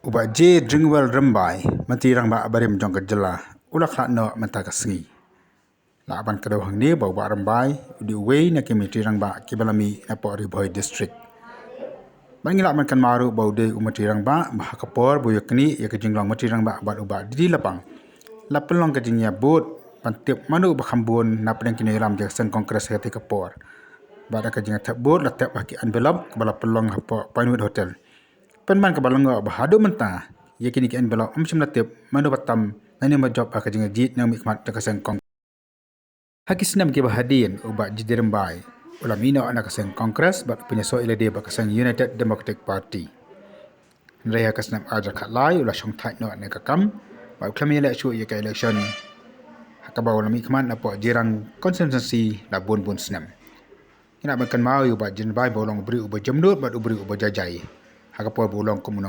Ubak je dringwal rembai, mati rang ba abarim jong kejela, ulak lak no mentah kesengi. La aban kedau hang ni bau ba rembai, di uwei na kimiti rang ba kibalami na po Riboy district. Bangi lak man kan maru bau de umati rang ba, bah kapor bu yakni ya kejinglong mati rang ba abat ubak di lapang. La pelong kejingnya bot, pantip manu bakambun na pedang kini ram jaksen kongres hati kapor. Bada kejingnya tak bot la tak baki envelope kebala pelong hapo Pinewood Hotel. Penman kebalangga bahadu mentah, ya kini ke envelope macam latip manu batam nani majob ka kejingnya jit nang mikmat takaseng kong. Haki senam ke bahadian ubak jidi rembai. Ulam ino anak kaseng kongres bat penyeso ila dia bakaseng United Democratic Party. Nraya kasenam ajar kat lai ulah syong tait no anak kakam, bat uklami election ya ke election. Hakabau ulam mikmat napo jirang konsentrasi la bun senam. Kena makan mau ubak jenbai bolong beri ubak jemnut bat uberi ubak jajai. Hakapor bolong kumunong